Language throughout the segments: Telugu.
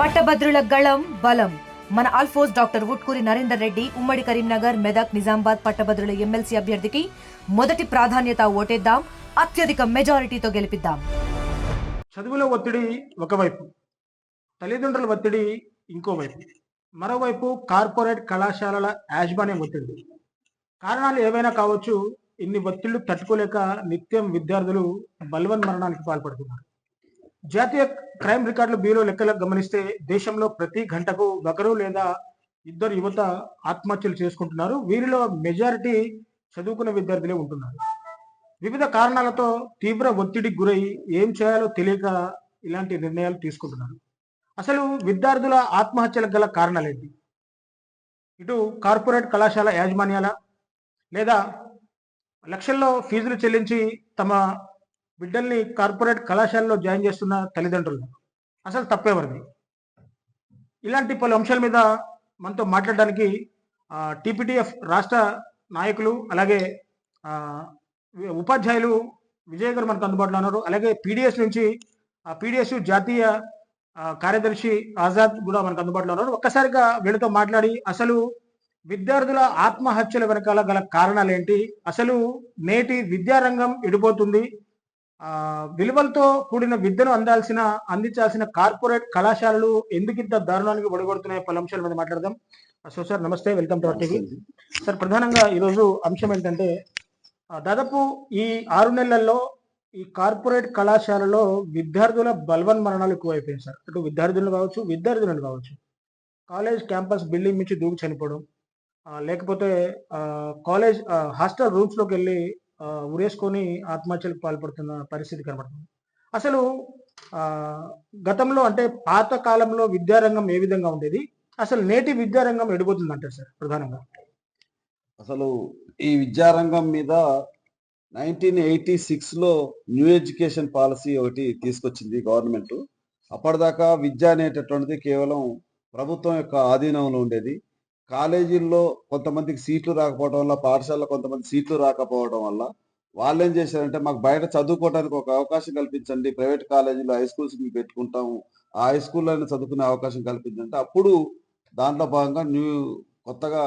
పట్టభద్రుల గళం బలం మన ఆల్ఫోస్ డాక్టర్ ఉట్కూరి నరేందర్ రెడ్డి ఉమ్మడి కరీంనగర్ మెదక్ నిజామాబాద్ పట్టభద్రుల ఎమ్మెల్సీ అభ్యర్థికి మొదటి ప్రాధాన్యత ఓటేద్దాం, అత్యధిక మెజారిటీతో గెలిపిద్దాం. చదువుల ఒత్తిడి ఒకవైపు, తల్లిదండ్రుల ఒత్తిడి ఇంకోవైపు, మరోవైపు కార్పొరేట్ కళాశాలల యాజమాన్యం ఒత్తిడి. కారణాలు ఏవైనా కావచ్చు, ఇన్ని ఒత్తిళ్లు తట్టుకోలేక నిత్యం విద్యార్థులు బలవన్ మరణానికి పాల్పడుతున్నారు. జాతీయ క్రైమ్ రికార్డుల బ్యూరో లెక్కలకు గమనిస్తే దేశంలో ప్రతి గంటకు ఒకరు లేదా ఇద్దరు యువత ఆత్మహత్యలు చేసుకుంటున్నారు. వీరిలో మెజారిటీ చదువుకున్న విద్యార్థులే ఉంటున్నారు. వివిధ కారణాలతో తీవ్ర ఒత్తిడికి గురై ఏం చేయాలో తెలియక ఇలాంటి నిర్ణయాలు తీసుకుంటున్నారు. అసలు విద్యార్థుల ఆత్మహత్యలకు గల కారణాలేంటి? ఇటు కార్పొరేట్ కళాశాల యాజమాన్యాల, లేదా లక్షల్లో ఫీజులు చెల్లించి తమ బిడ్డల్ని కార్పొరేట్ కళాశాలలో జాయిన్ చేస్తున్న తల్లిదండ్రులు, అసలు తప్పేవరిది? ఇలాంటి పలు అంశాల మీద మనతో మాట్లాడడానికి టీపీటీఎఫ్ రాష్ట్ర నాయకులు, అలాగే ఉపాధ్యాయులు విజయ్ గారు మనకు అందుబాటులో ఉన్నారు. అలాగే పీడిఎస్ నుంచి పీడిఎస్ జాతీయ కార్యదర్శి ఆజాద్ కూడా మనకు అందుబాటులో ఉన్నారు. ఒక్కసారిగా వీళ్ళతో మాట్లాడి అసలు విద్యార్థుల ఆత్మహత్యల వెనకాల గల కారణాలు ఏంటి, అసలు నేటి విద్యారంగం ఎడిపోతుంది, విలువలతో కూడిన విద్యను అందించాల్సిన కార్పొరేట్ కళాశాలలు ఎందుకింత దారుణానికి ఒడిగొడుతున్నాయి, పలు అంశాల మీద మాట్లాడదాం. సో సార్ నమస్తే, welcome to our TV. Sir, ప్రధానంగా ఈరోజు అంశం ఏంటంటే, దాదాపు ఈ 6 నెలల్లో ఈ కార్పొరేట్ కళాశాలలో విద్యార్థుల బలవన్ మరణాలు ఎక్కువైపోయాయి సార్. అటు విద్యార్థులను కావచ్చు, కాలేజ్ క్యాంపస్ బిల్డింగ్ నుంచి దూకి చనిపోవడం, లేకపోతే కాలేజ్ హాస్టల్ రూమ్స్లోకి వెళ్ళి ఉరేసుకొని ఆత్మహత్యలకు పాల్పడుతున్న పరిస్థితి కనబడుతుంది. అసలు గతంలో అంటే పాత కాలంలో విద్యారంగం ఏ విధంగా ఉండేది, అసలు నేటి విద్యారంగం ఎడిపోతుంది అంటారు సార్? ప్రధానంగా అసలు ఈ విద్యారంగం మీద 1986లో న్యూ ఎడ్యుకేషన్ పాలసీ ఒకటి తీసుకొచ్చింది గవర్నమెంట్. అప్పటిదాకా విద్య అనేటటువంటిది కేవలం ప్రభుత్వం యొక్క ఆధీనంలో ఉండేది. కాలేజీల్లో కొంతమందికి సీట్లు రాకపోవడం వల్ల, పాఠశాలలో కొంతమంది సీట్లు రాకపోవడం వల్ల వాళ్ళు ఏం చేశారంటే, మాకు బయట చదువుకోవడానికి ఒక అవకాశం కల్పించండి, ప్రైవేట్ కాలేజీలో హై స్కూల్స్ మేము పెట్టుకుంటాము, ఆ హై స్కూల్లోనే చదువుకునే అవకాశం కల్పించండి. అప్పుడు దాంట్లో భాగంగా కొత్తగా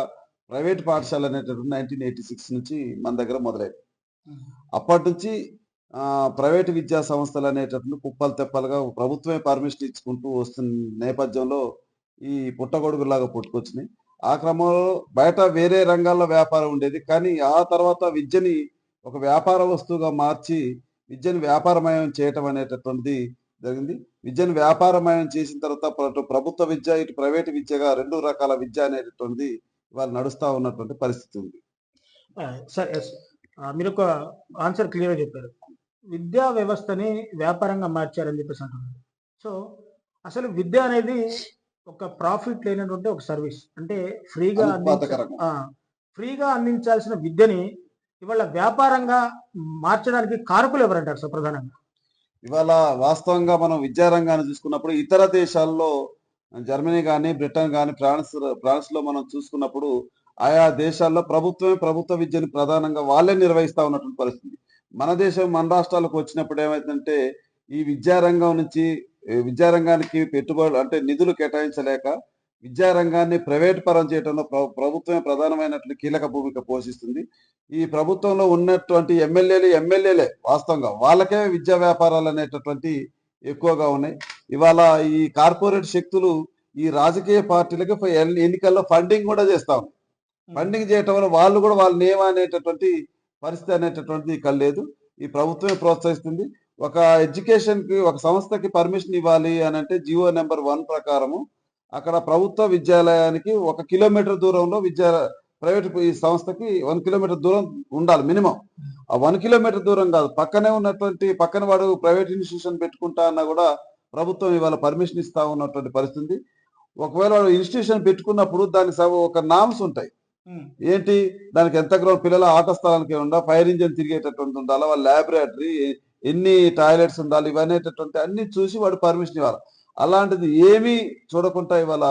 ప్రైవేట్ పాఠశాల అనేటటువంటి 1986 నుంచి మన దగ్గర మొదలైంది. అప్పటి నుంచి ప్రైవేటు విద్యా సంస్థలు అనేటటువంటి కుప్పలు తెప్పలుగా ప్రభుత్వమే పర్మిషన్ ఇచ్చుకుంటూ వస్తున్న నేపథ్యంలో ఈ పుట్టగొడుగులాగా పుట్టుకొచ్చినాయి. ఆ క్రమంలో బయట వేరే రంగాల్లో వ్యాపారం ఉండేది, కానీ ఆ తర్వాత విద్యని ఒక వ్యాపార వస్తువుగా మార్చి విద్యను వ్యాపారమయం చేయటం అనేటటువంటిది జరిగింది. విద్యను వ్యాపారమయం చేసిన తర్వాత ప్రభుత్వ విద్య, ఇటు ప్రైవేటు విద్యగా 2 రకాల విద్య అనేటటువంటిది ఇవాళ నడుస్తూ ఉన్నటువంటి పరిస్థితి ఉంది. సార్, మీరు ఒక ఆన్సర్ క్లియర్గా చెప్పారు. విద్యా వ్యవస్థని వ్యాపారంగా మార్చారని చెప్పేసి అంటున్నారు. సో అసలు విద్య అనేది ఒక ప్రాఫిట్ లేనటువంటి ఒక సర్వీస్. అంటే ఫ్రీగా అందించాల్సిన విద్యని ఇవాళ వ్యాపారంగా మార్చడానికి కారకులు ఎవరంటారు సార్? ప్రధానంగా ఇవాళ వాస్తవంగా మనం విద్యారంగాన్ని చూసుకున్నప్పుడు ఇతర దేశాల్లో, జర్మనీ కానీ, బ్రిటన్ కానీ, ఫ్రాన్స్లో మనం చూసుకున్నప్పుడు ఆయా దేశాల్లో ప్రభుత్వ విద్యను ప్రధానంగా వాళ్ళే నిర్వహిస్తూ ఉన్నటువంటి పరిస్థితి. మన దేశం, మన రాష్ట్రాలకు వచ్చినప్పుడు ఏమైందంటే, ఈ విద్యారంగానికి పెట్టుబడులు అంటే నిధులు కేటాయించలేక విద్యారంగాన్ని ప్రైవేట్ పరం చేయడంలో ప్రభుత్వమే ప్రధానమైనట్లు కీలక భూమిక పోషిస్తుంది. ఈ ప్రభుత్వంలో ఉన్నటువంటి ఎమ్మెల్యేలే వాస్తవంగా వాళ్ళకే విద్యా వ్యాపారాలు అనేటటువంటి ఎక్కువగా ఉన్నాయి. ఇవాళ ఈ కార్పొరేట్ శక్తులు ఈ రాజకీయ పార్టీలకి ఎన్నికల్లో ఫండింగ్ కూడా చేస్తా ఉన్నాయి. ఫండింగ్ చేయటం వల్ల వాళ్ళు కూడా వాళ్ళ నియమ అనేటటువంటి పరిస్థితి అనేటటువంటిది ఇక్కడ లేదు. ఈ ప్రభుత్వమే ప్రోత్సహిస్తుంది. ఒక ఎడ్యుకేషన్కి, ఒక సంస్థకి పర్మిషన్ ఇవ్వాలి అని అంటే జియో నెంబర్ 1 ప్రకారము అక్కడ ప్రభుత్వ విద్యాలయానికి 1 కిలోమీటర్ దూరంలో ప్రైవేట్ ఈ సంస్థకి 1 కిలోమీటర్ దూరం ఉండాలి మినిమం. ఆ 1 కిలోమీటర్ దూరం కాదు, పక్కన వాడు ప్రైవేట్ ఇన్స్టిట్యూషన్ పెట్టుకుంటా అన్నా కూడా ప్రభుత్వం ఇవాళ పర్మిషన్ ఇస్తా ఉన్నటువంటి పరిస్థితి. ఒకవేళ వాడు ఇన్స్టిట్యూషన్ పెట్టుకున్నప్పుడు దానికి ఒక నామ్స్ ఉంటాయి. ఏంటి, దానికి ఎంత గ్రౌండ్, పిల్లల ఆట స్థలానికి ఉండాలి, ఫైర్ ఇంజిన్ తిరిగేటటువంటి ఉండాలి, వాళ్ళ ల్యాబొరేటరీ, ఎన్ని టాయిలెట్స్ ఉండాలి, ఇవనేటటువంటి అన్ని చూసి వాడు పర్మిషన్ ఇవ్వాలి. అలాంటిది ఏమీ చూడకుండా ఇవాళ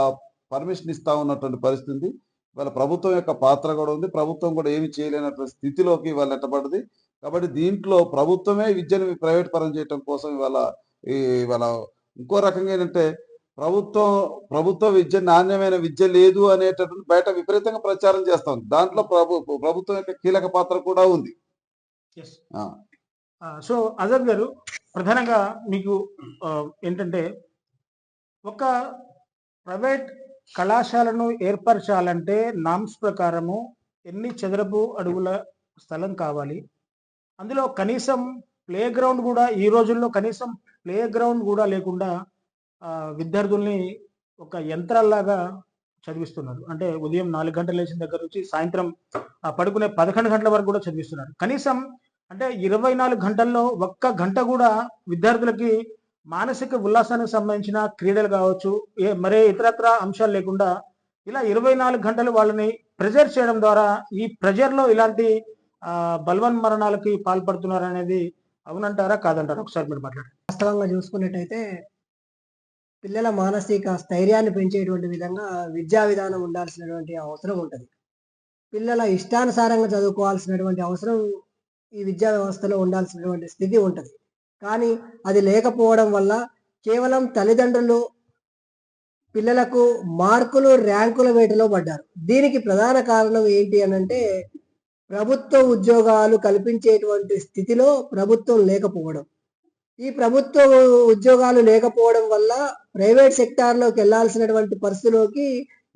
పర్మిషన్ ఇస్తా ఉన్నటువంటి పరిస్థితి. ఇవాళ ప్రభుత్వం యొక్క పాత్ర కూడా ఉంది. ప్రభుత్వం కూడా ఏమి చేయలేనటువంటి స్థితిలోకి ఇవాళ నెట్టబడింది. కాబట్టి దీంట్లో ప్రభుత్వమే విద్యను ప్రైవేట్ పరం చేయడం కోసం ఇవాళ ఇంకో రకంగా ఏంటంటే, ప్రభుత్వ విద్య నాణ్యమైన విద్య లేదు అనేటటువంటి బయట విపరీతంగా ప్రచారం చేస్తాం. దాంట్లో ప్రభుత్వం యొక్క కీలక పాత్ర కూడా ఉంది. సో అజర్ గారు, ప్రధానంగా మీకు ఏంటంటే, ఒక ప్రైవేట్ కళాశాలను ఏర్పరచాలంటే నామ్స్ ప్రకారము ఎన్ని చదరపు అడుగుల స్థలం కావాలి, అందులో కనీసం ప్లే గ్రౌండ్ కూడా, ఈ రోజుల్లో కనీసం ప్లే గ్రౌండ్ కూడా లేకుండా విద్యార్థుల్ని ఒక యంత్రాల్లాగా చదివిస్తున్నారు. అంటే ఉదయం 4 గంటలు లేచిన దగ్గర నుంచి సాయంత్రం పడుకునే 11 గంటల వరకు కూడా చదివిస్తున్నారు. కనీసం అంటే 24 గంటల్లో ఒక్క గంట కూడా విద్యార్థులకి మానసిక ఉల్లాసానికి సంబంధించిన క్రీడలు కావచ్చు, మరే ఇతరత్ర అంశాలు లేకుండా ఇలా 24 గంటలు వాళ్ళని ప్రెజర్ చేయడం ద్వారా ఈ ప్రెజర్లో ఇలాంటి బలవన్ మరణాలకి పాల్పడుతున్నారు అనేది అవునంటారా కాదంటారా? ఒకసారి మీరు మాట్లాడండి. వాస్తవంగా చూసుకున్నట్టయితే పిల్లల మానసిక స్థైర్యాన్ని పెంచేటువంటి విధంగా విద్యా విధానం ఉండాల్సినటువంటి అవసరం ఉంటుంది. పిల్లల ఇష్టానుసారంగా చదువుకోవాల్సినటువంటి అవసరం ఈ విద్యా వ్యవస్థలో ఉండాల్సినటువంటి స్థితి ఉంటుంది. కానీ అది లేకపోవడం వల్ల కేవలం తల్లిదండ్రులు పిల్లలకు మార్కులు, ర్యాంకుల వేటలో పడ్డారు. దీనికి ప్రధాన కారణం ఏంటి అనంటే, ప్రభుత్వ ఉద్యోగాలు కల్పించేటువంటి స్థితిలో ప్రభుత్వం లేకపోవడం. ఈ ప్రభుత్వ ఉద్యోగాలు లేకపోవడం వల్ల ప్రైవేట్ సెక్టార్లోకి వెళ్లాల్సినటువంటి పరిస్థితిలోకి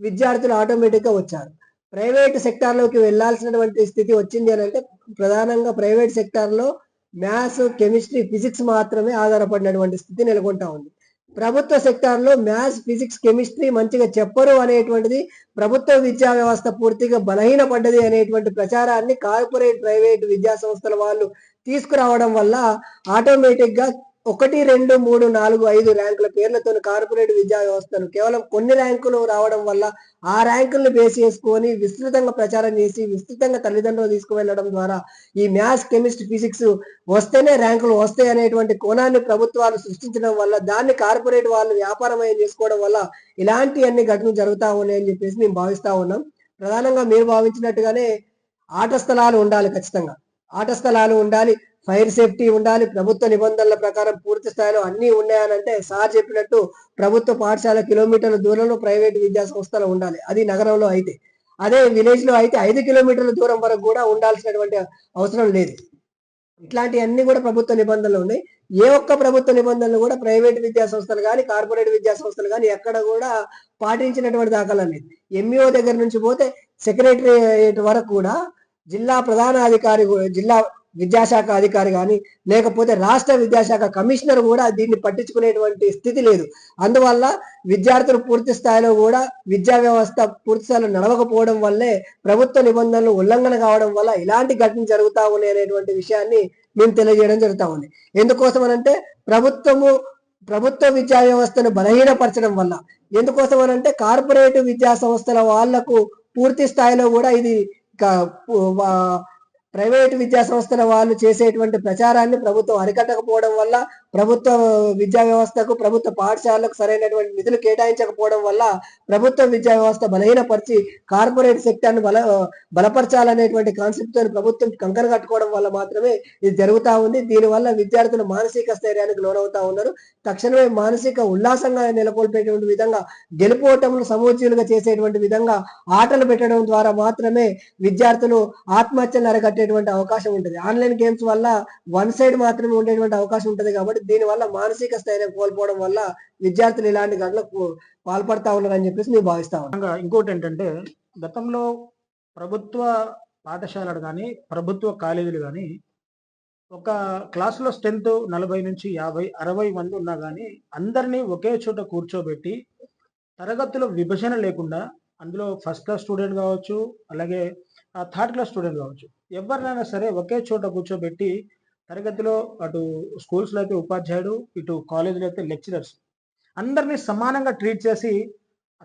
విద్యార్థులు ఆటోమేటిక్గా వచ్చారు. ప్రైవేట్ సెక్టార్లోకి వెళ్లాల్సినటువంటి స్థితి వచ్చింది అని అంటే, ప్రధానంగా ప్రైవేట్ సెక్టార్లో మ్యాథ్స్, కెమిస్ట్రీ, ఫిజిక్స్ మాత్రమే ఆధారపడినటువంటి స్థితి నెలకొంటా ఉంది. ప్రభుత్వ సెక్టార్లో మ్యాథ్స్, ఫిజిక్స్, కెమిస్ట్రీ మంచిగా చెప్పరు అనేటువంటిది, ప్రభుత్వ విద్యా వ్యవస్థ పూర్తిగా బలహీనపడ్డది అనేటువంటి ప్రచారాన్ని కార్పొరేట్ ప్రైవేట్ విద్యా సంస్థల వాళ్ళు తీసుకురావడం వల్ల ఆటోమేటిక్గా 1, 2, 3, 4, 5 ర్యాంకుల పేర్లతో కార్పొరేట్ విద్యా వ్యవస్థను కేవలం కొన్ని ర్యాంకులు రావడం వల్ల ఆ ర్యాంకులను బేస్ చేసుకొని విస్తృతంగా ప్రచారం చేసి విస్తృతంగా తల్లిదండ్రులు తీసుకువెళ్ళడం ద్వారా ఈ మ్యాథ్స్, కెమిస్ట్రీ, ఫిజిక్స్ వస్తేనే ర్యాంకులు వస్తాయి అనేటువంటి కోణాన్ని ప్రభుత్వాలు సృష్టించడం వల్ల, దాన్ని కార్పొరేట్ వాళ్ళు వ్యాపారమయం చేసుకోవడం వల్ల ఇలాంటి అన్ని ఘటనలు జరుగుతూ ఉన్నాయని చెప్పేసి మేము భావిస్తూ ఉన్నాం. ప్రధానంగా మీరు భావించినట్టుగానే ఆట స్థలాలు ఉండాలి, ఖచ్చితంగా ఆట స్థలాలు ఉండాలి, ఫైర్ సేఫ్టీ ఉండాలి, ప్రభుత్వ నిబంధనల ప్రకారం పూర్తి స్థాయిలో అన్నీ ఉన్నాయనంటే సార్ చెప్పినట్టు ప్రభుత్వ పాఠశాల కిలోమీటర్ల దూరంలో ప్రైవేట్ విద్యా సంస్థలు ఉండాలి. అది నగరంలో అయితే. అదే విలేజ్ లో అయితే 5 కిలోమీటర్ల దూరం వరకు కూడా ఉండాల్సినటువంటి అవసరం లేదు. ఇట్లాంటివన్నీ కూడా ప్రభుత్వ నిబంధనలు ఉన్నాయి. ఏ ఒక్క ప్రభుత్వ నిబంధనలు కూడా ప్రైవేట్ విద్యా సంస్థలు కానీ కార్పొరేట్ విద్యా సంస్థలు కానీ ఎక్కడ కూడా పాటించినటువంటి దాఖలా లేదు. ఎంఈఓ దగ్గర నుంచి పోతే సెక్రటరియట్ వరకు కూడా జిల్లా ప్రధాన అధికారి, జిల్లా విద్యాశాఖ అధికారి కానీ లేకపోతే రాష్ట్ర విద్యాశాఖ కమిషనర్ కూడా దీన్ని పట్టించుకునేటువంటి స్థితి లేదు. అందువల్ల విద్యార్థులు పూర్తి స్థాయిలో కూడా విద్యా వ్యవస్థ పూర్తి స్థాయిలో నడవకపోవడం వల్లే ప్రభుత్వ నిబంధనలు ఉల్లంఘన కావడం వల్ల ఇలాంటి ఘటనలు జరుగుతూ ఉన్నాయి అనేటువంటి విషయాన్ని మేము తెలియజేయడం జరుగుతూ ఉంది. ఎందుకోసం అనంటే ప్రభుత్వ విద్యా వ్యవస్థను బలహీనపరచడం వల్ల. ఎందుకోసం అనంటే కార్పొరేట్ విద్యా సంస్థల వాళ్లకు పూర్తి స్థాయిలో కూడా ఇది ప్రైవేట్ విద్యా సంస్థల వాళ్ళు చేసేటువంటి ప్రచారాన్ని ప్రభుత్వం అరికట్టకపోవడం వల్ల, ప్రభుత్వ విద్యా వ్యవస్థకు, ప్రభుత్వ పాఠశాలకు సరైనటువంటి నిధులు కేటాయించకపోవడం వల్ల ప్రభుత్వ విద్యా వ్యవస్థ బలహీనపరిచి కార్పొరేట్ సెక్టార్ను బలపరచాలనేటువంటి కాన్సెప్ట్ తో ప్రభుత్వం కంకణ కట్టుకోవడం వల్ల మాత్రమే ఇది జరుగుతూ ఉంది. దీనివల్ల విద్యార్థులు మానసిక స్థైర్యానికి లోనవుతా ఉన్నారు. తక్షణమే మానసిక ఉల్లాసంగా నెలకొల్పేటువంటి విధంగా, గెలుపోటములు సమూర్జీలుగా చేసేటువంటి విధంగా ఆటలు పెట్టడం ద్వారా మాత్రమే విద్యార్థులు ఆత్మహత్యలు అరికట్టేటువంటి అవకాశం ఉంటుంది. ఆన్లైన్ గేమ్స్ వల్ల వన్ సైడ్ మాత్రమే ఉండేటువంటి అవకాశం ఉంటుంది. కాబట్టి దీనివల్ల మానసిక స్థైర్యం కోల్పోవడం వల్ల విద్యార్థులు ఇలాంటి ఘటనలకు పాల్పడతా ఉన్నారని చెప్పేసి మేము భావిస్తా ఉన్నాం. ఇంకోటి ఏంటంటే, గతంలో ప్రభుత్వ పాఠశాలలు కానీ ప్రభుత్వ కాలేజీలు కానీ ఒక క్లాసులో స్ట్రెంత్ 40 నుంచి 50, 60 మంది ఉన్నా కానీ అందరినీ ఒకే చోట కూర్చోబెట్టి తరగతుల విభజన లేకుండా, అందులో ఫస్ట్ క్లాస్ స్టూడెంట్ కావచ్చు, అలాగే థర్డ్ క్లాస్ స్టూడెంట్ కావచ్చు, ఎవరినైనా సరే ఒకే చోట కూర్చోబెట్టి తరగతిలో అటు స్కూల్స్లో అయితే ఉపాధ్యాయుడు, ఇటు కాలేజీలో అయితే లెక్చరర్స్ అందరినీ సమానంగా ట్రీట్ చేసి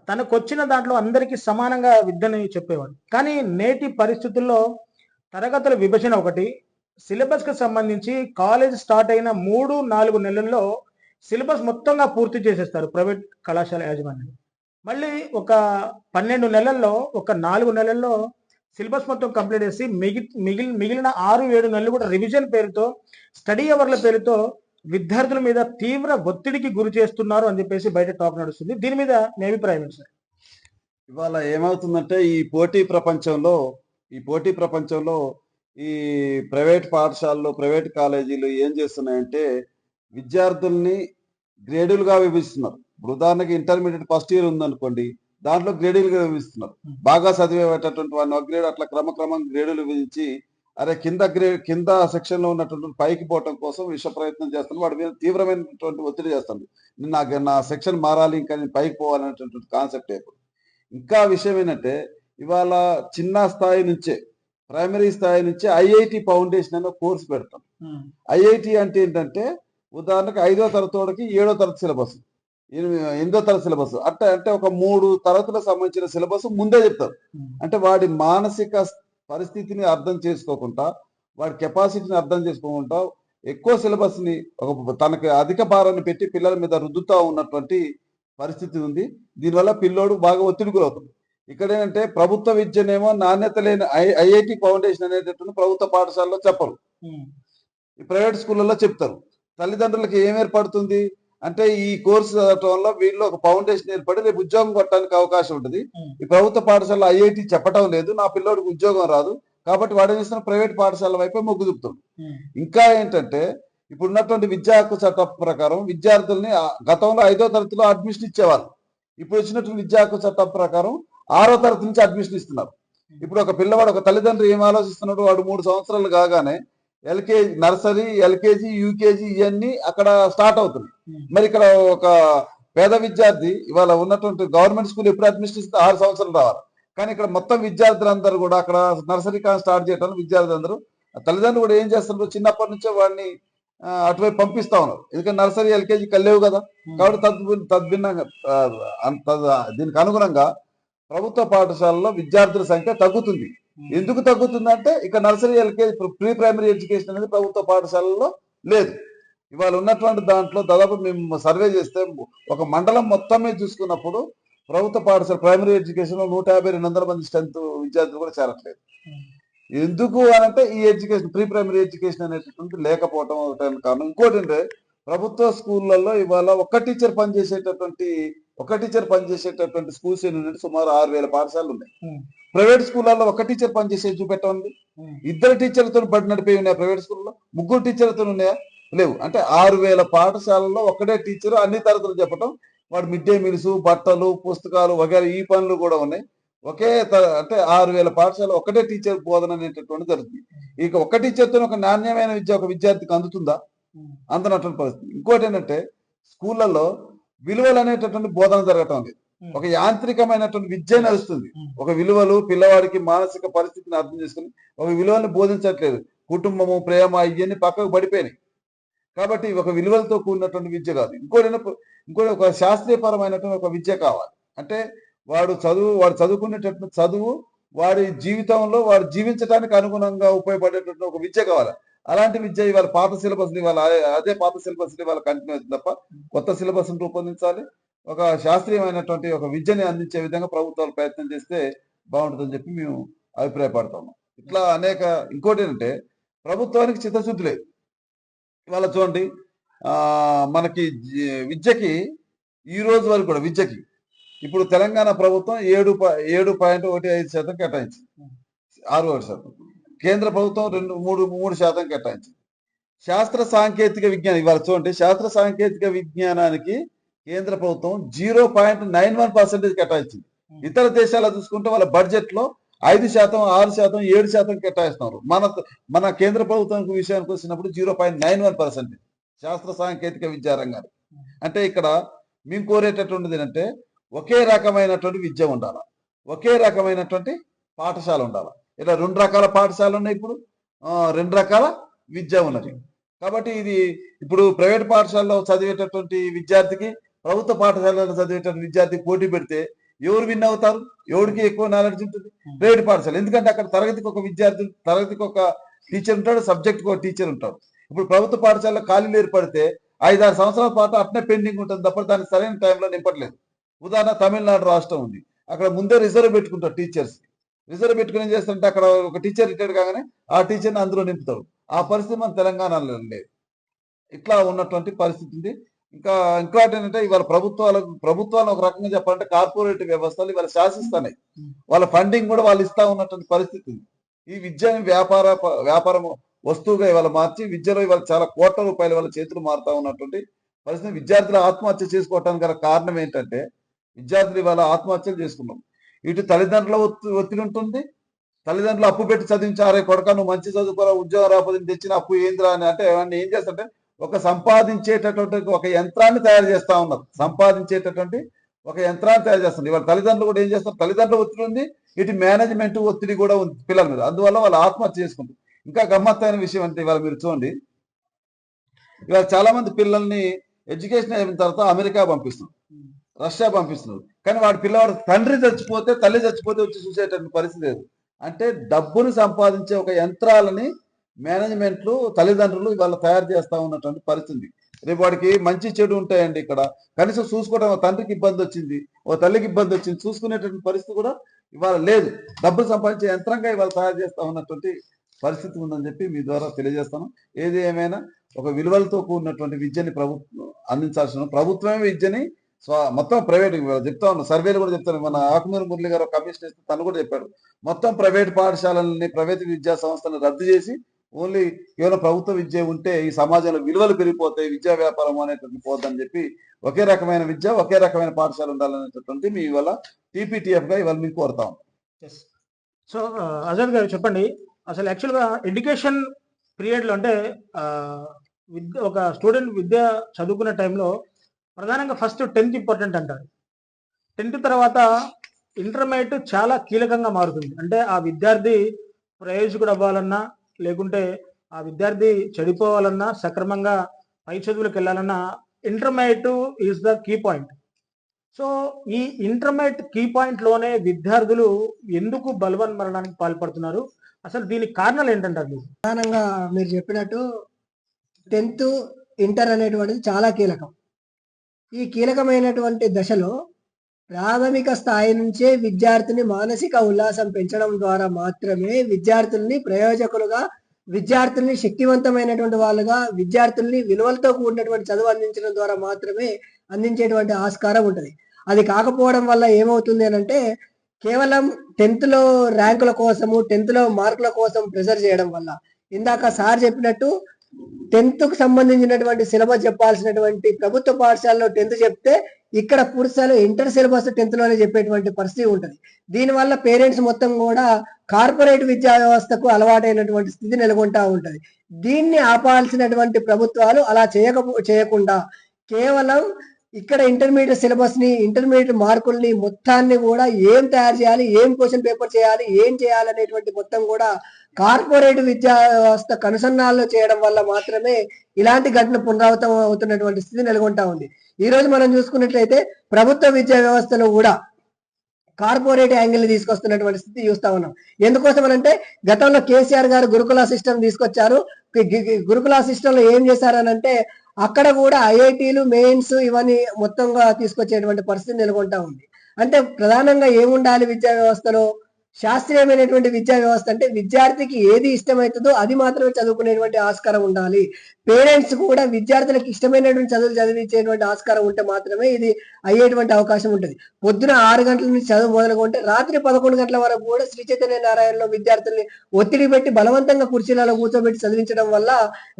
తనకు వచ్చిన దాంట్లో అందరికీ సమానంగా విద్యని చెప్పేవాడు. కానీ నేటి పరిస్థితుల్లో తరగతుల విభజన ఒకటి, సిలబస్కి సంబంధించి కాలేజ్ స్టార్ట్ అయిన 3-4 నెలల్లో సిలబస్ మొత్తంగా పూర్తి చేసేస్తారు ప్రైవేట్ కళాశాల యాజమాన్యం. మళ్ళీ ఒక 12 నెలల్లో, ఒక 4 నెలల్లో సిలబస్ మొత్తం కంప్లీట్ చేసి మిగిలిన 6-7 నెలలు కూడా రివిజన్ పేరుతో, స్టడీ అవర్ల పేరుతో విద్యార్థుల మీద తీవ్ర ఒత్తిడికి గురి చేస్తున్నారు అని చెప్పేసి బయట టాక్ నడుస్తుంది. దీని మీద మీ అభిప్రాయం ఏంటి సార్? ఇవాళ ఏమవుతుందంటే ఈ పోటీ ప్రపంచంలో ఈ ప్రైవేట్ పాఠశాలలు, ప్రైవేట్ కాలేజీలు ఏం చేస్తున్నాయంటే విద్యార్థుల్ని గ్రేడులుగా విభజిస్తున్నారు. ఇప్పుడు ఉదాహరణకి ఇంటర్మీడియట్ ఫస్ట్ ఇయర్ ఉందనుకోండి, దాంట్లో గ్రేడులుగా విభజిస్తున్నారు. బాగా చదివేటటువంటి వాడిని ఒక గ్రేడ్, అట్లా క్రమక్రమం గ్రేడులు విభజించి అరే కింద సెక్షన్ లో ఉన్నటువంటి పైకి పోవటం కోసం విశ్వ ప్రయత్నం చేస్తాను, వాడి మీద తీవ్రమైనటువంటి ఒత్తిడి చేస్తాను. నా సెక్షన్ మారాలి, ఇంకా నేను పైకి పోవాలనేటటువంటి కాన్సెప్ట్. ఇంకా విషయం ఏంటంటే ఇవాళ చిన్న స్థాయి నుంచే, ప్రైమరీ స్థాయి నుంచే ఐఐటి ఫౌండేషన్ అనే కోర్సు పెడతాం. ఐఐటి అంటే ఏంటంటే ఉదాహరణకి 5వ తరగతికి 7వ తరగతి సిలబస్, 8వ తరగతి సిలబస్ అంటే ఒక 3 తరగతులకు సంబంధించిన సిలబస్ ముందే చెప్తారు. అంటే వాడి మానసిక పరిస్థితిని అర్థం చేసుకోకుండా, వాడి కెపాసిటీని అర్థం చేసుకోకుండా ఎక్కువ సిలబస్ ని తనకి అధిక భారాన్ని పెట్టి పిల్లల మీద రుద్దుతా ఉన్నటువంటి పరిస్థితి ఉంది. దీనివల్ల పిల్లోడు బాగా ఒత్తిడి గురవుతుంది. ఇక్కడ ఏంటంటే ప్రభుత్వ విద్యనేమో నాణ్యత లేని ఐఐటి ఫౌండేషన్ అనేటటువంటి ప్రభుత్వ పాఠశాలలో చెప్పరు, ఈ ప్రైవేట్ స్కూళ్ళలో చెప్తారు. తల్లిదండ్రులకి ఏం ఏర్పడుతుంది అంటే ఈ కోర్సు చదవటం వల్ల వీళ్ళు ఒక ఫౌండేషన్ ఏర్పడి రేపు ఉద్యోగం కొట్టడానికి అవకాశం ఉంటుంది. ఈ ప్రభుత్వ పాఠశాలలో ఐఐటి చెప్పటం లేదు, నా పిల్లోడికి ఉద్యోగం రాదు, కాబట్టి వాడు ఏం చేస్తున్న ప్రైవేట్ పాఠశాల వైపే మొగ్గు చూపుతుంది. ఇంకా ఏంటంటే ఇప్పుడు ఉన్నటువంటి విద్యా హక్కు చట్టం ప్రకారం విద్యార్థుల్ని గతంలో 5వ తరగతిలో అడ్మిషన్ ఇచ్చేవాళ్ళు. ఇప్పుడు వచ్చినటువంటి విద్యా హక్కు చట్టం ప్రకారం 6వ తరగతి నుంచి అడ్మిషన్ ఇస్తున్నారు. ఇప్పుడు ఒక పిల్లవాడు, ఒక తల్లిదండ్రులు ఏం ఆలోచిస్తున్నాడు, వాడు 3 సంవత్సరాలు కాగానే ఎల్కేజీ, నర్సరీ, ఎల్కేజీ, యూకేజీ ఇవన్నీ అక్కడ స్టార్ట్ అవుతుంది. మరి ఇక్కడ ఒక పేద విద్యార్థి ఇవాళ ఉన్నటువంటి గవర్నమెంట్ స్కూల్ ఎప్పుడు అడ్మిషన్ ఇస్తే 6 సంవత్సరాలు రావాలి. కానీ ఇక్కడ మొత్తం విద్యార్థులందరూ కూడా అక్కడ నర్సరీ కానీ స్టార్ట్ చేయడానికి విద్యార్థులందరూ, తల్లిదండ్రులు కూడా ఏం చేస్తున్నారు, చిన్నప్పటి నుంచే వాడిని అటువైపు పంపిస్తా ఉన్నారు. ఎందుకంటే నర్సరీ, ఎల్కేజీ లేవు కదా. కాబట్టి తద్భిన్నంగా దీనికి అనుగుణంగా ప్రభుత్వ పాఠశాలలో విద్యార్థుల సంఖ్య తగ్గుతుంది. ఎందుకు తగ్గుతుందంటే ఇక nursery, LKG, pre primary education అనేది ప్రభుత్వ పాఠశాలలో లేదు. ఇవాళ ఉన్నటువంటి దాంట్లో దాదాపు మేము సర్వే చేస్తే ఒక మండలం మొత్తం మీద చూసుకున్నప్పుడు ప్రభుత్వ పాఠశాల ప్రైమరీ ఎడ్యుకేషన్ లో 150-200 మంది స్ట్రెంత్ విద్యార్థులు కూడా చేరట్లేదు. ఎందుకు అనంటే ఈ ఎడ్యుకేషన్, ప్రీ ప్రైమరీ ఎడ్యుకేషన్ అనేటటువంటి లేకపోవటం కారణం. ఇంకోటి అంటే ప్రభుత్వ స్కూళ్ళల్లో ఇవాళ ఒక టీచర్ పనిచేసేటటువంటి స్కూల్స్ ఏంటంటే సుమారు 6,000 పాఠశాలలు ఉన్నాయి. ప్రైవేట్ స్కూళ్ళల్లో ఒక టీచర్ పనిచేసేది చూపెట్టండి. 2 టీచర్లతో బడి నడిపేవి ఉన్నాయి ప్రైవేట్ స్కూల్లో, 3 టీచర్లతో ఉన్నాయా? లేవు. అంటే 6,000 పాఠశాలల్లో ఒకటే టీచర్ అన్ని తరగతులు చెప్పటం, వాడు మిడ్ డే మీల్స్, బట్టలు, పుస్తకాలు వగైరా ఈ పనులు కూడా ఉన్నాయి. అంటే 6,000 పాఠశాల ఒకటే టీచర్ బోధన అనేటటువంటి జరుగుతుంది. ఇక ఒక టీచర్తో ఒక నాణ్యమైన విద్య ఒక విద్యార్థికి అందుతుందా? అందనటువంటి పరిస్థితి. ఇంకోటి ఏంటంటే స్కూళ్ళల్లో విలువలు అనేటటువంటి బోధన జరగటం లేదు. ఒక యాంత్రికమైనటువంటి విద్య నడుస్తుంది. ఒక విలువలు, పిల్లవాడికి మానసిక పరిస్థితిని అర్థం చేసుకుని ఒక విలువల్ని బోధించట్లేదు. కుటుంబము, ప్రేమ ఇవన్నీ పక్కకు పడిపోయినాయి. కాబట్టి ఒక విలువలతో కూడినటువంటి విద్య కాదు. ఇంకోటి ఒక శాస్త్రీయపరమైనటువంటి ఒక విద్య కావాలి. అంటే వాడు చదువుకునేటటువంటి చదువు వాడి జీవితంలో వాడు జీవించడానికి అనుగుణంగా ఉపయోగపడేటటువంటి ఒక విద్య కావాలి. అలాంటి విద్య ఇవాళ పాత సిలబస్ అదే పాత సిలబస్ ఇవాళ కంటిన్యూ అవుతుంది తప్ప కొత్త సిలబస్ రూపొందించాలి. ఒక శాస్త్రీయమైనటువంటి ఒక విద్యని అందించే విధంగా ప్రభుత్వాలు ప్రయత్నం చేస్తే బాగుంటుందని చెప్పి మేము అభిప్రాయపడతాము. ఇట్లా ఇంకోటి ఏంటంటే ప్రభుత్వానికి చిత్తశుద్ధి లేదు. ఇవాళ చూడండి, మనకి విద్యకి ఈ రోజు వరకు కూడా విద్యకి ఇప్పుడు తెలంగాణ ప్రభుత్వం 7.15% కేటాయించింది, 6%. కేంద్ర ప్రభుత్వం 3% కేటాయించింది. శాస్త్ర సాంకేతిక విజ్ఞానం ఇవాళ చూడండి, శాస్త్ర సాంకేతిక విజ్ఞానానికి కేంద్ర ప్రభుత్వం 0.91% కేటాయించింది. ఇతర దేశాలు చూసుకుంటే వాళ్ళ బడ్జెట్ లో 5%, 6%, 7% కేటాయిస్తున్నారు. మన కేంద్ర ప్రభుత్వం విషయానికి వచ్చినప్పుడు 0.91% శాస్త్ర సాంకేతిక విద్యారంగానికి. అంటే ఇక్కడ మేము కోరేటటువంటిది ఏంటంటే ఒకే రకమైనటువంటి విద్య ఉండాలి, ఒకే రకమైనటువంటి పాఠశాల ఉండాలి. ఇలా 2 రకాల పాఠశాలలు ఉన్నాయి, ఇప్పుడు 2 రకాల విద్య ఉన్నది. కాబట్టి ఇది ఇప్పుడు ప్రైవేట్ పాఠశాలలో చదివేటటువంటి విద్యార్థికి ప్రభుత్వ పాఠశాలలో చదివేటటువంటి విద్యార్థికి పోటీ పెడితే ఎవరు విన్ అవుతారు? ఎవరికి ఎక్కువ నాలెడ్జ్ ఉంటుంది? ప్రైవేట్ పాఠశాల. ఎందుకంటే అక్కడ తరగతికి ఒక టీచర్ ఉంటాడు, సబ్జెక్ట్కి ఒక టీచర్ ఉంటాడు. ఇప్పుడు ప్రభుత్వ పాఠశాలలో ఖాళీలు ఏర్పడితే 5-6 సంవత్సరాల పాటు అట్నే పెండింగ్ ఉంటుంది తప్ప దాన్ని సరైన టైంలో నింపట్లేదు. ఉదాహరణ తమిళనాడు రాష్ట్రం ఉంది, అక్కడ ముందే రిజర్వ్ పెట్టుకుంటారు టీచర్స్. రిజర్వ్ పెట్టుకుని ఏం చేస్తారంటే అక్కడ ఒక టీచర్ రిటైర్డ్ కాగానే ఆ టీచర్ని అందులో నింపుతారు. ఆ పరిస్థితి మన తెలంగాణలో లేదు. ఇట్లా ఉన్నటువంటి పరిస్థితి ఉంది. ఇంకోటి ఏంటంటే ఇవాళ ప్రభుత్వాలు ఒక రకంగా చెప్పాలంటే కార్పొరేట్ వ్యవస్థలు ఇవాళ శాసిస్తున్నాయి. వాళ్ళ ఫండింగ్ కూడా వాళ్ళు ఇస్తా ఉన్నటువంటి పరిస్థితి ఉంది. ఈ విద్యని వ్యాపారం వస్తువుగా ఇవాళ మార్చి విద్యలో ఇవాళ చాలా కోట్ల రూపాయలు వాళ్ళ చేతులు మారుతా ఉన్నటువంటి పరిస్థితి. విద్యార్థులు ఆత్మహత్య చేసుకోవటానికి గల కారణం ఏంటంటే విద్యార్థులు ఇవాళ ఆత్మహత్యలు చేసుకున్నాం. ఇటు తల్లిదండ్రుల ఒత్తిడి ఉంటుంది. తల్లిదండ్రులు అప్పు పెట్టి చదివించారే కొడక నువ్వు మంచి చదువుకోరా ఉద్యోగం రాకపోతే తెచ్చిన అప్పు ఏందిరా అని అంటే అవన్నీ ఏం చేస్తుంటే ఒక సంపాదించేటటువంటి ఒక యంత్రాన్ని తయారు చేస్తా ఉన్నారు. సంపాదించేటటువంటి ఒక యంత్రాన్ని తయారు చేస్తున్నారు. ఇవాళ తల్లిదండ్రులు కూడా ఏం చేస్తారు, తల్లిదండ్రుల ఒత్తిడి ఉంది, ఇటు మేనేజ్మెంట్ ఒత్తిడి కూడా ఉంది పిల్లల మీద. అందువల్ల వాళ్ళు ఆత్మహత్య చేసుకుంటారు. ఇంకా గమ్మత్తైన విషయం అంటే ఇవాళ మీరు చూడండి, ఇవాళ చాలా మంది పిల్లల్ని ఎడ్యుకేషన్ అయిన తర్వాత అమెరికా పంపిస్తున్నారు, రష్యా పంపిస్తున్నారు. కానీ వాడి పిల్లవాడు తండ్రి చచ్చిపోతే తల్లి చచ్చిపోతే వచ్చి చూసేటువంటి పరిస్థితి లేదు. అంటే డబ్బును సంపాదించే ఒక యంత్రాలని మేనేజ్మెంట్లు తల్లిదండ్రులు ఇవాళ తయారు చేస్తా ఉన్నటువంటి పరిస్థితి. రేపు వాడికి మంచి చెడు ఉంటాయండి. ఇక్కడ కనీసం చూసుకోవడం, ఓ తండ్రికి ఇబ్బంది వచ్చింది, ఓ తల్లికి ఇబ్బంది వచ్చింది, చూసుకునేటువంటి పరిస్థితి కూడా ఇవాళ లేదు. డబ్బులు సంపాదించే యంత్రంగా ఇవాళ తయారు చేస్తా ఉన్నటువంటి పరిస్థితి ఉందని చెప్పి మీ ద్వారా తెలియజేస్తాను. ఏది ఏమైనా ఒక విలువలతో కూడినటువంటి విద్యని ప్రభుత్వం అందించాల్సిన, ప్రభుత్వమే విద్యని మొత్తం ప్రైవేట్ చెప్తా ఉన్నాం, సర్వేలు కూడా చెప్తాను. మన ఆకుమూరి మురళి గారు కమిషన్ ఇస్తే తను కూడా చెప్పాడు, మొత్తం ప్రైవేట్ పాఠశాలలని ప్రైవేట్ విద్యా సంస్థలను రద్దు చేసి ఓన్లీ కేవలం ప్రభుత్వ విద్య ఉంటే ఈ సమాజంలో విలువలు పెరిగిపోతాయి, విద్యా వ్యాపారం అనేటువంటి పోద్దని చెప్పి ఒకే రకమైన విద్య ఒకే రకమైన పాఠశాల ఉండాలనేటటువంటి మీ ఇవాళ టీపీటీఎఫ్ గా ఇవాళ మీకు కోరుతాం. సో ఆజాద్ గారు చెప్పండి, అసలు యాక్చువల్గా ఎడ్యుకేషన్ పీరియడ్లో అంటే ఒక స్టూడెంట్ విద్య చదువుకునే టైంలో ప్రధానంగా ఫస్ట్ 10th ఇంపార్టెంట్ అంటారు. 10th తర్వాత ఇంటర్మీడియట్ చాలా కీలకంగా మారుతుంది. అంటే ఆ విద్యార్థి ప్రయోజకుడు అవ్వాలన్నా, లేకుంటే ఆ విద్యార్థి చెడిపోవాలన్నా, సక్రమంగా పై చదువులకు వెళ్ళాలన్నా intermediate is the key point. So ఈ ఇంటర్మీడియట్ కీ పాయింట్లోనే విద్యార్థులు ఎందుకు బలవన్మరణానికి పాల్పడుతున్నారు, అసలు దీనికి కారణాలు ఏంటంటారు? ప్రధానంగా మీరు చెప్పినట్టు 10th ఇంటర్ అనేటువంటిది చాలా కీలకం. ఈ కీలకమైనటువంటి దశలో ప్రాథమిక స్థాయి నుంచే విద్యార్థిని మానసిక ఉల్లాసం పెంచడం ద్వారా మాత్రమే విద్యార్థుల్ని ప్రయోజకులుగా, విద్యార్థుల్ని శక్తివంతమైనటువంటి వాళ్ళుగా, విద్యార్థుల్ని విలువలతో కూడినటువంటి చదువు అందించడం ద్వారా మాత్రమే అందించేటువంటి ఆస్కారం ఉంటుంది. అది కాకపోవడం వల్ల ఏమవుతుంది అని అంటే కేవలం 10th లో ర్యాంకుల కోసము, 10th లో మార్కుల కోసం ప్రెజర్ చేయడం వల్ల, ఇందాక సార్ చెప్పినట్టు 10th కు సంబంధించినటువంటి సిలబస్ చెప్పాల్సినటువంటి ప్రభుత్వ పాఠశాలలో 10th చెప్తే ఇక్కడ పూర్తిస్థాయిలో ఇంటర్ సిలబస్ 10th లోనే చెప్పేటువంటి పరిస్థితి ఉంటుంది. దీనివల్ల పేరెంట్స్ మొత్తం కూడా కార్పొరేట్ విద్యా వ్యవస్థకు అలవాటైనటువంటి స్థితి నెలకొంటా ఉంటది. దీన్ని ఆపాల్సినటువంటి ప్రభుత్వాలు అలా చేయకుండా కేవలం ఇక్కడ ఇంటర్మీడియట్ సిలబస్ ని, ఇంటర్మీడియట్ మార్కుల్ని మొత్తాన్ని కూడా ఏం తయారు చేయాలి, ఏం క్వశ్చన్ పేపర్ చేయాలి, ఏం చేయాలనేటువంటి మొత్తం కూడా కార్పొరేట్ విద్యా వ్యవస్థ కనుసన్నాల్లో చేయడం వల్ల మాత్రమే ఇలాంటి ఘటన పునరావృతం అవుతున్నటువంటి స్థితి నెలకొంటా ఉంది. ఈ రోజు మనం చూసుకున్నట్లయితే ప్రభుత్వ విద్యా వ్యవస్థలో కూడా కార్పొరేట్ యాంగిల్ తీసుకొస్తున్నటువంటి స్థితి చూస్తా ఉన్నాం. ఎందుకోసం అంటే గతంలో కేసీఆర్ గారు గురుకుల సిస్టమ్ తీసుకొచ్చారు. గురుకుల సిస్టమ్ లో ఏం చేశారనంటే అక్కడ కూడా ఐఐటీలు, మెయిన్స్ ఇవన్నీ మొత్తంగా తీసుకొచ్చేటువంటి పరిస్థితి నెలకొంటా ఉంది. అంటే ప్రధానంగా ఏముండాలి విద్యా వ్యవస్థలో, శాస్త్రీయమైనటువంటి విద్యా వ్యవస్థ అంటే విద్యార్థికి ఏది ఇష్టమవుతుందో అది మాత్రమే చదువుకునేటువంటి ఆస్కారం ఉండాలి. పేరెంట్స్ కూడా విద్యార్థులకు ఇష్టమైనటువంటి చదువులు చదివించేటువంటి ఆస్కారం ఉంటే మాత్రమే ఇది అయ్యేటువంటి అవకాశం ఉంటుంది. పొద్దున 6 గంటల నుంచి చదువు మొదలుకుంటే రాత్రి 11 గంటల వరకు కూడా శ్రీ చైతన్య నారాయణలో విద్యార్థుల్ని ఒత్తిడి పెట్టి బలవంతంగా కుర్చీలలో కూర్చోబెట్టి చదివించడం వల్ల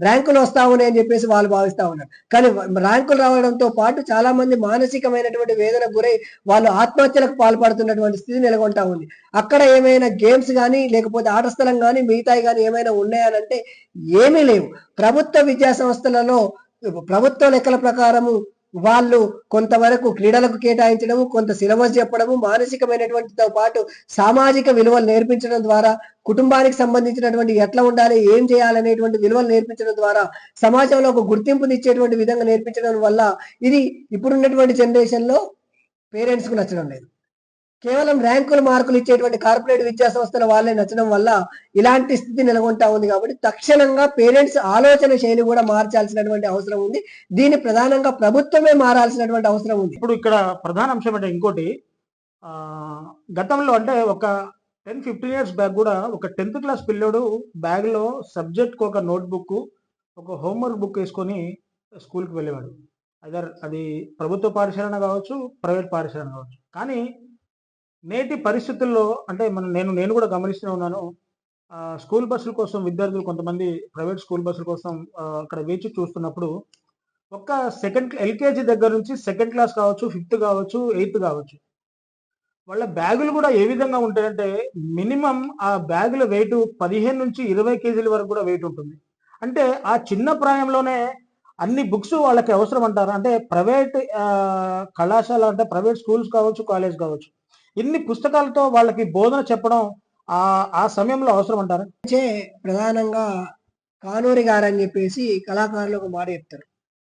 ర్యాంకులు వస్తా ఉన్నాయి అని చెప్పేసి వాళ్ళు భావిస్తా ఉన్నారు. కానీ ర్యాంకులు రావడంతో పాటు చాలా మంది మానసికమైనటువంటి వేదనకు గురై వాళ్ళు ఆత్మహత్యలకు పాల్పడుతున్నటువంటి స్థితి నెలకొంటా ఉంది. అక్కడ ఏమైనా గేమ్స్ కానీ, లేకపోతే ఆట స్థలం కానీ, మిగతాయి కానీ ఏమైనా ఉన్నాయనంటే ఏమీ లేవు. ప్రభుత్వ విద్యా సంస్థలలో ప్రభుత్వ లెక్కల ప్రకారము వాళ్ళు కొంతవరకు క్రీడలకు కేటాయించడము, కొంత సిలబస్ చెప్పడము, మానసికమైనటువంటితో పాటు సామాజిక విలువలు నేర్పించడం ద్వారా, కుటుంబానికి సంబంధించినటువంటి ఎట్లా ఉండాలి, ఏం చేయాలనేటువంటి విలువలు నేర్పించడం ద్వారా సమాజంలో ఒక గుర్తింపునిచ్చేటువంటి విధంగా నేర్పించడం వల్ల ఇది ఇప్పుడున్నటువంటి జనరేషన్ లో పేరెంట్స్ కు నచ్చడం లేదు. కేవలం ర్యాంకులు, మార్కులు ఇచ్చేటువంటి కార్పొరేట్ విద్యా సంస్థల వాళ్ళే నచ్చడం వల్ల ఇలాంటి స్థితి నెలకొంటా ఉంది. కాబట్టి తక్షణంగా పేరెంట్స్ ఆలోచన శైలి కూడా మార్చాల్సినటువంటి అవసరం ఉంది. దీన్ని ప్రధానంగా ప్రభుత్వమే మారాల్సినటువంటి అవసరం ఉంది. ఇప్పుడు ఇక్కడ ప్రధాన అంశం అంటే ఇంకోటి, గతంలో అంటే ఒక 10-15 years బ్యాక్ కూడా ఒక 10th క్లాస్ పిల్లోడు బ్యాగ్ లో సబ్జెక్ట్ కు ఒక నోట్బుక్, ఒక హోంవర్క్ బుక్ వేసుకొని స్కూల్కి వెళ్ళేవాడు. అది ప్రభుత్వ పాఠశాల కావచ్చు, ప్రైవేట్ పాఠశాల కావచ్చు. కానీ నేటి పరిస్థితుల్లో అంటే నేను కూడా గమనిస్తూనే ఉన్నాను. స్కూల్ బస్సుల కోసం విద్యార్థులు కొంతమంది ప్రైవేట్ స్కూల్ బస్సుల కోసం అక్కడ వేచి చూస్తున్నప్పుడు ఒక్క ఎల్కేజీ దగ్గర నుంచి సెకండ్ క్లాస్ కావచ్చు, ఫిఫ్త్ కావచ్చు, ఎయిత్ కావచ్చు. వాళ్ళ బ్యాగులు కూడా ఏ విధంగా ఉంటాయంటే మినిమం ఆ బ్యాగుల వెయిట్ 15 నుంచి 20 కేజీల వరకు కూడా వెయిట్ ఉంటుంది. అంటే ఆ చిన్న ప్రాయంలోనే అన్ని బుక్స్ వాళ్ళకి అవసరం అంటారు. అంటే ప్రైవేట్ కళాశాల అంటే ప్రైవేట్ స్కూల్స్ కావచ్చు, కాలేజ్ కావచ్చు. ఇన్ని పుస్తకాలతో వాళ్ళకి బోధన చెప్పడం ఆ సమయంలో అవసరం అంటారా? ప్రధానంగా కానూరి గారని చెప్పేసి కళాకారులు ఒక మాట చెప్తారు.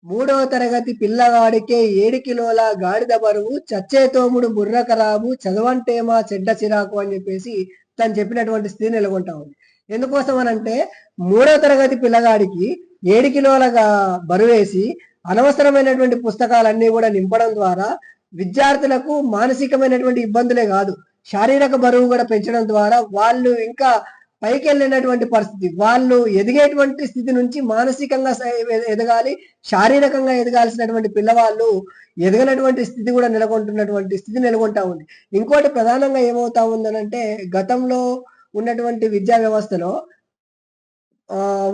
3వ తరగతి పిల్లవాడికే 7 కిలోల గాడిద బరువు, చచ్చే తోముడు బుర్ర ఖరాబు, చదవంటేమా చెడ్డ చిరాకు అని చెప్పేసి తను చెప్పినటువంటి స్థితి నెలకొంటా ఉంది. ఎందుకోసం అనంటే 3వ తరగతి పిల్లగాడికి 7 కిలోల బరువేసి అనవసరమైనటువంటి పుస్తకాలన్నీ కూడా నింపడం ద్వారా విద్యార్థులకు మానసికమైనటువంటి ఇబ్బందులే కాదు, శారీరక బరువు కూడా పెంచడం ద్వారా వాళ్ళు ఇంకా పైకి వెళ్ళినటువంటి పరిస్థితి, వాళ్ళు ఎదిగేటువంటి స్థితి నుంచి మానసికంగా ఎదగాలి, శారీరకంగా ఎదగాల్సినటువంటి పిల్లవాళ్ళు ఎదగనటువంటి స్థితి కూడా నెలకొంటున్నటువంటి స్థితి నెలకొంటా ఉంది. ఇంకోటి ప్రధానంగా ఏమవుతా ఉందనంటే గతంలో ఉన్నటువంటి విద్యా వ్యవస్థలో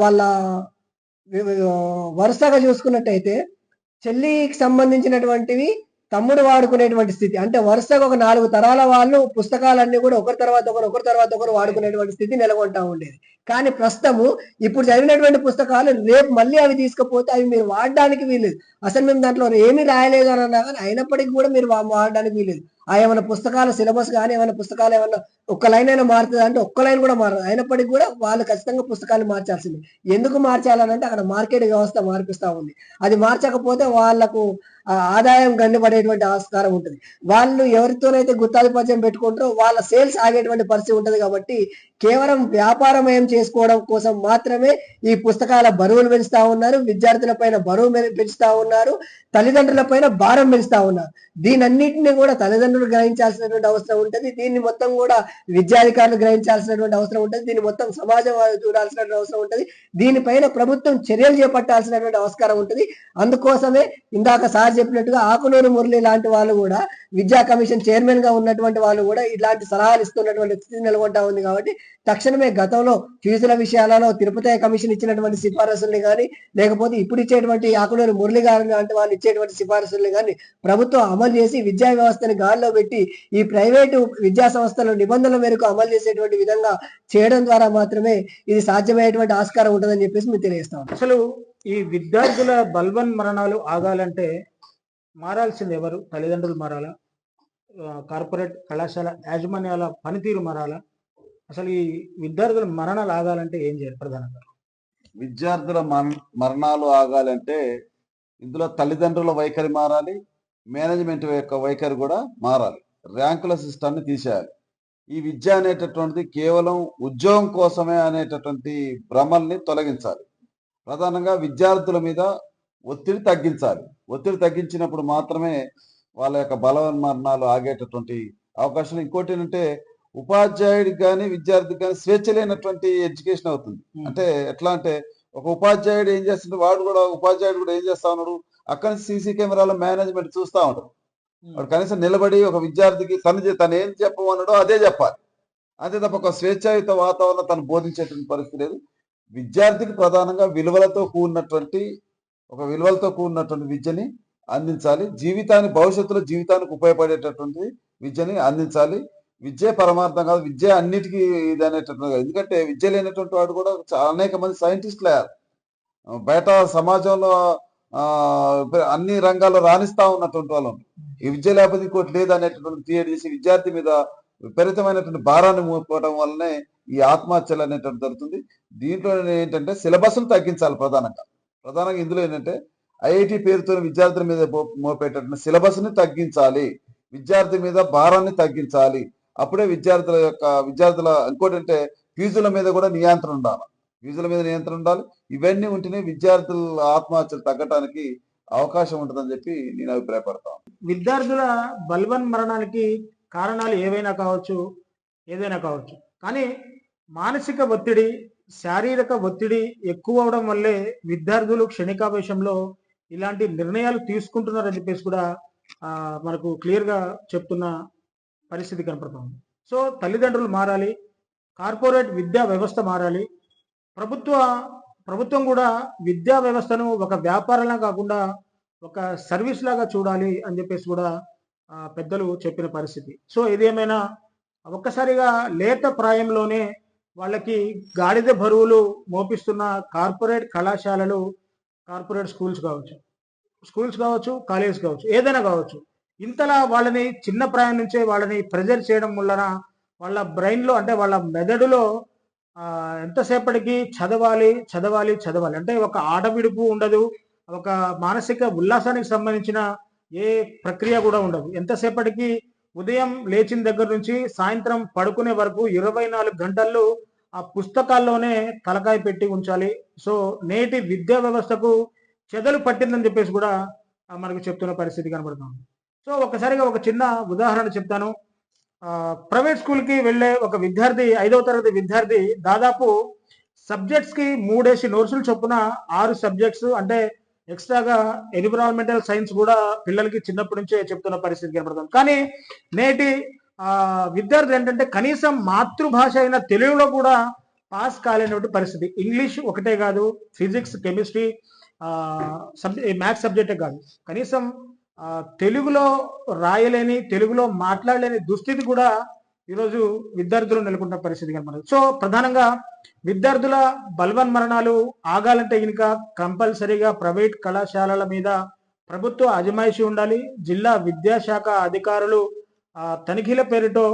వాళ్ళ వరుసగా చూసుకున్నట్టయితే చెల్లికి సంబంధించినటువంటివి తమ్ముడు వాడుకునేటువంటి స్థితి. అంటే వరుసగా ఒక 4 తరాల వాళ్ళు పుస్తకాలన్నీ కూడా ఒకరి తర్వాత ఒకరు వాడుకునేటువంటి స్థితి నెలకొంటా ఉండేది. కానీ ప్రస్తుతము ఇప్పుడు చదివినటువంటి పుస్తకాలు రేపు మళ్ళీ అవి తీసుకపోతే అవి మీరు వాడడానికి వీల్లేదు. అసలు మేము దాంట్లో ఏమీ రాయలేదు అని అన్నా కానీ అయినప్పటికీ కూడా మీరు వాడడానికి వీల్లేదు. ఏమైనా పుస్తకాల సిలబస్ కానీ ఏమైనా పుస్తకాలు ఏమన్నా ఒక్క లైన్ అయినా మారుతుంది అంటే ఒక్క లైన్ కూడా మారదు. అయినప్పటికీ కూడా వాళ్ళు ఖచ్చితంగా పుస్తకాలు మార్చాల్సింది. ఎందుకు మార్చాలనంటే అక్కడ మార్కెట్ వ్యవస్థ మార్పిస్తా ఉంది. అది మార్చకపోతే వాళ్లకు ఆదాయం గండిపడేటువంటి ఆస్కారం ఉంటుంది. వాళ్ళు ఎవరితోనైతే గుత్తాధిపత్యం పెట్టుకుంటారో వాళ్ళ సేల్స్ ఆగేటువంటి పరిస్థితి ఉంటుంది. కాబట్టి కేవలం వ్యాపారమయం చేసుకోవడం కోసం మాత్రమే ఈ పుస్తకాల బరువులు పెంచుతా ఉన్నారు, విద్యార్థుల పైన బరువు పెంచుతా ఉన్నారు, తల్లిదండ్రుల పైన భారం పెంచుతా ఉన్నారు. దీనన్నింటినీ కూడా తల్లిదండ్రులు గ్రహించాల్సినటువంటి అవసరం ఉంటుంది. దీన్ని మొత్తం కూడా విద్యాధికారులు గ్రహించాల్సినటువంటి అవసరం ఉంటుంది. దీన్ని మొత్తం సమాజం చూడాల్సినటువంటి అవసరం ఉంటుంది. దీనిపైన ప్రభుత్వం చర్యలు చేపట్టాల్సినటువంటి ఆస్కారం ఉంటుంది. అందుకోసమే ఇందాక సార్ చెప్పినట్టుగా ఆకునూరు మురళి లాంటి వాళ్ళు కూడా విద్యా కమిషన్ చైర్మన్ గా ఉన్నటువంటి వాళ్ళు కూడా ఇలాంటి సలహాలు ఇస్తున్నటువంటి స్థితి నెలకొంటా ఉంది. కాబట్టి తక్షణమే గతంలో ఫీజుల విషయాలలో తిరుపతి కమిషన్ ఇచ్చినటువంటి సిఫారసుల్ని కానీ లేకపోతే ఇప్పుడు ఇచ్చేటువంటి ఆకునూరు మురళి గారు లాంటి వాళ్ళు ఇచ్చేటువంటి సిఫారసుల్ని కానీ ప్రభుత్వం అమలు చేసి విద్యా వ్యవస్థని గాల్లో పెట్టి ఈ ప్రైవేటు విద్యా సంస్థల నిబంధనల మేరకు అమలు చేసేటువంటి విధంగా చేయడం ద్వారా మాత్రమే ఇది సాధ్యమయ్యేటువంటి ఆస్కారం ఉంటుందని చెప్పేసి మేము తెలియజేస్తాం. అసలు ఈ విద్యార్థుల బల్వన్ మరణాలు ఆగాలంటే మారాల్సింది ఎవరు? తల్లిదండ్రులు మారాలా? కార్పొరేట్ కళాశాల యాజమాన్యాల పనితీరు మారాలా? అసలు ఈ విద్యార్థుల మరణాలు ఆగాలంటే ఏం చేయాలి? ప్రధానంగా విద్యార్థుల మరణాలు ఆగాలంటే ఇందులో తల్లిదండ్రుల వైఖరి మారాలి, మేనేజ్మెంట్ యొక్క వైఖరి కూడా మారాలి, ర్యాంకుల సిస్టాన్ని తీసేయాలి. ఈ విద్య అనేటటువంటిది కేవలం ఉద్యోగం కోసమే అనేటటువంటి భ్రమల్ని తొలగించాలి. ప్రధానంగా విద్యార్థుల మీద ఒత్తిడి తగ్గించాలి. ఒత్తిడి తగ్గించినప్పుడు మాత్రమే వాళ్ళ యొక్క బలవన్మరణాలు ఆగేటటువంటి అవకాశాలు. ఇంకోటి ఏంటంటే ఉపాధ్యాయుడికి కానీ విద్యార్థికి కానీ స్వేచ్ఛ లేనటువంటి ఎడ్యుకేషన్ అవుతుంది. అంటే ఎట్లా అంటే ఒక ఉపాధ్యాయుడు ఏం చేస్తుంటే ఉపాధ్యాయుడు కూడా ఏం చేస్తా ఉన్నాడు, అక్కడి నుంచి సీసీ కెమెరాల మేనేజ్మెంట్ చూస్తూ ఉంటాడు. వాడు కనీసం నిలబడి ఒక విద్యార్థికి తను ఏం చెప్పమన్నాడో అదే చెప్పాలి. అంతే తప్ప ఒక స్వేచ్ఛాయుత వాతావరణం తను బోధించేటువంటి పరిస్థితి లేదు. విద్యార్థికి ప్రధానంగా విలువలతో కూడినటువంటి విద్యని అందించాలి. భవిష్యత్తులో జీవితానికి ఉపయోగపడేటటువంటి విద్యని అందించాలి. విద్య పరమార్థం కాదు, విద్య అన్నిటికీ ఇది అనేటటువంటి. ఎందుకంటే విద్య లేనటువంటి వాడు కూడా అనేక మంది సైంటిస్టులు అయ్యారు. బయట సమాజంలో అన్ని రంగాల్లో రాణిస్తా ఉన్నటువంటి వాళ్ళు. ఈ విద్య లేకపోతే ఇంకోటి లేదు అనేటటువంటి క్రియేట్ చేసి విద్యార్థి మీద విపరీతమైనటువంటి భారాన్ని మోపడం వల్లనే ఈ ఆత్మహత్యలు అనేటువంటి జరుగుతుంది. దీంట్లో ఏంటంటే సిలబస్ను తగ్గించాలి. ప్రధానంగా ఇందులో ఏంటంటే ఐఐటి పేరుతో విద్యార్థుల మీద మోపేటటువంటి సిలబస్ని తగ్గించాలి, విద్యార్థి మీద భారాన్ని తగ్గించాలి. అప్పుడే విద్యార్థుల ఇంకోటి అంటే ఫీజుల మీద కూడా నియంత్రణ ఉండాలి. ఇవన్నీ ఉంటేనే విద్యార్థుల ఆత్మహత్యలు తగ్గడానికి అవకాశం ఉంటుందని చెప్పి నేను అభిప్రాయపడతాను. విద్యార్థుల బల్వన్ మరణానికి కారణాలు ఏదైనా కావచ్చు, కానీ మానసిక ఒత్తిడి, శారీరక ఒత్తిడి ఎక్కువ అవడం వల్లే విద్యార్థులు క్షణికావేశంలో ఇలాంటి నిర్ణయాలు తీసుకుంటున్నారని చెప్పేసి కూడా మనకు క్లియర్గా చెప్తున్న పరిస్థితి కనపడుతుంది. సో తల్లిదండ్రులు మారాలి, కార్పొరేట్ విద్యా వ్యవస్థ మారాలి, ప్రభుత్వం కూడా విద్యా వ్యవస్థను ఒక వ్యాపారంలా కాకుండా ఒక సర్వీస్ లాగా చూడాలి అని చెప్పేసి కూడా పెద్దలు చెప్పిన పరిస్థితి. సో ఇదేమైనా ఒక్కసారిగా లేత ప్రాయంలోనే వాళ్ళకి గాడిద బరువులు మోపిస్తున్న కార్పొరేట్ కళాశాలలు, కార్పొరేట్ స్కూల్స్ కావచ్చు, కాలేజ్ కావచ్చు, ఏదైనా కావచ్చు, ఇంతలా వాళ్ళని చిన్న ప్రాయం నుంచే వాళ్ళని ప్రెజర్ చేయడం వలన వాళ్ళ బ్రెయిన్లో అంటే వాళ్ళ మెదడులో ఎంతసేపటికి చదవాలి అంటే ఒక ఆడవిడుపు ఉండదు, ఒక మానసిక ఉల్లాసానికి సంబంధించిన ఏ ప్రక్రియ కూడా ఉండదు. ఎంతసేపటికి ఉదయం లేచిన దగ్గర నుంచి సాయంత్రం పడుకునే వరకు 24 గంటలు ఆ పుస్తకాల్లోనే తలకాయ పెట్టి ఉంచాలి. సో నేటి విద్యా వ్యవస్థకు చెదలు పట్టిందని చెప్పేసి కూడా మనకు చెప్తున్న పరిస్థితి కనబడుతుంది. సో ఒకసారిగా ఒక చిన్న ఉదాహరణ చెప్తాను. ప్రైవేట్ స్కూల్కి వెళ్ళే ఒక విద్యార్థి, 5వ తరగతి విద్యార్థి దాదాపు సబ్జెక్ట్స్కి 3 నోట్సులు చొప్పున 6 సబ్జెక్ట్స్ అంటే ఎక్స్ట్రాగా ఎన్విరాన్మెంటల్ సైన్స్ కూడా పిల్లలకి చిన్నప్పటి నుంచే చెప్తున్న పరిస్థితి కనబడుతుంది. కానీ నేటి విద్యార్థులు ఏంటంటే కనీసం మాతృభాష అయిన తెలుగులో కూడా పాస్ కాలేనటువంటి పరిస్థితి. ఇంగ్లీష్ ఒకటే కాదు, ఫిజిక్స్, కెమిస్ట్రీ, మ్యాథ్స్ సబ్జెక్టే కాదు, కనీసం తెలుగులో రాయలేని, తెలుగులో మాట్లాడలేని దుస్థితి కూడా ఈరోజు విద్యార్థులు నెలకొంటున్న పరిస్థితి కనబడుతుంది. సో ప్రధానంగా విద్యార్థుల బల్వన్ మరణాలు ఆగాలంటే కనుక కంపల్సరీగా ప్రైవేట్ కళాశాలల మీద ప్రభుత్వ అజమాయిషీ ఉండాలి. జిల్లా విద్యాశాఖ అధికారులు తనిఖీల పేరుతో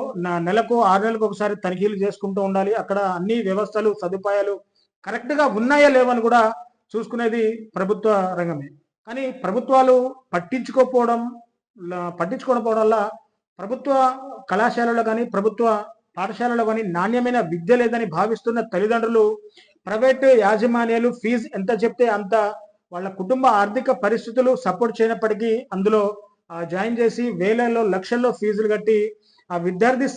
నెలకు 6 నెలలకు ఒకసారి తనిఖీలు చేసుకుంటూ ఉండాలి. అక్కడ అన్ని వ్యవస్థలు, సదుపాయాలు కరెక్ట్గా ఉన్నాయా లేవని కూడా చూసుకునేది ప్రభుత్వ రంగమే. కానీ ప్రభుత్వాలు పట్టించుకోకపోవడం వల్ల ప్రభుత్వ కళాశాలలో కానీ ప్రభుత్వ పాఠశాలలో కానీ నాణ్యమైన విద్య లేదని భావిస్తున్న తల్లిదండ్రులు ప్రైవేటు యాజమాన్యాలు ఫీజు ఎంత చెప్తే అంత వాళ్ళ కుటుంబ ఆర్థిక పరిస్థితులు సపోర్ట్ చేయనప్పటికీ అందులో జాయిన్ చేసి వేలలో లక్షల్లో ఫీజులు కట్టి ఆ విద్యార్థి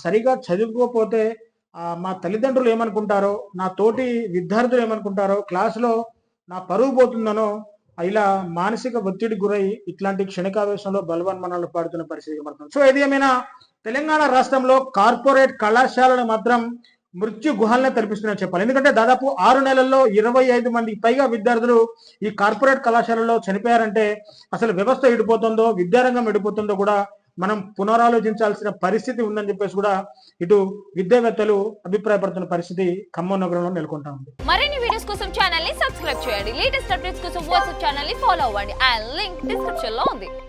సరిగా చదువుకోకపోతే మా తల్లిదండ్రులు ఏమనుకుంటారో, నా తోటి విద్యార్థులు ఏమనుకుంటారో, క్లాసులో నా పరువు పోతుందనో ఇలా మానసిక ఒత్తిడి గురై ఇట్లాంటి క్షణికావేశంలో బలవన్మరణాలు పాడుతున్న పరిస్థితి కనబడుతుంది. సో ఇది ఏమైనా తెలంగాణ రాష్ట్రంలో కార్పొరేట్ కళాశాలను మాత్రం మృత్యు గుహల్నే తలపిస్తున్నాయని చెప్పాలి. ఎందుకంటే దాదాపు 6 నెలల్లో 25 మందికి పైగా విద్యార్థులు ఈ కార్పొరేట్ కళాశాలలో చనిపోయారంటే అసలు వ్యవస్థ ఎడిపోతుందో, విద్యారంగం ఎడిపోతుందో కూడా మనం పునరాలోచించాల్సిన పరిస్థితి ఉందని చెప్పేసి కూడా ఇటు విద్యావేత్తలు అభిప్రాయపడుతున్న పరిస్థితి ఖమ్మం నగరంలో నెలకొంటా ఉంది. మరిన్ని వీడియోస్ కోసం ఛానల్ ని సబ్స్క్రైబ్ చేయండి. లేటెస్ట్ అప్డేట్స్ కోసం వాట్సాప్ ఛానల్ ని ఫాలో అవ్వండి. ఆ లింక్ డిస్క్రిప్షన్ లో ఉంది.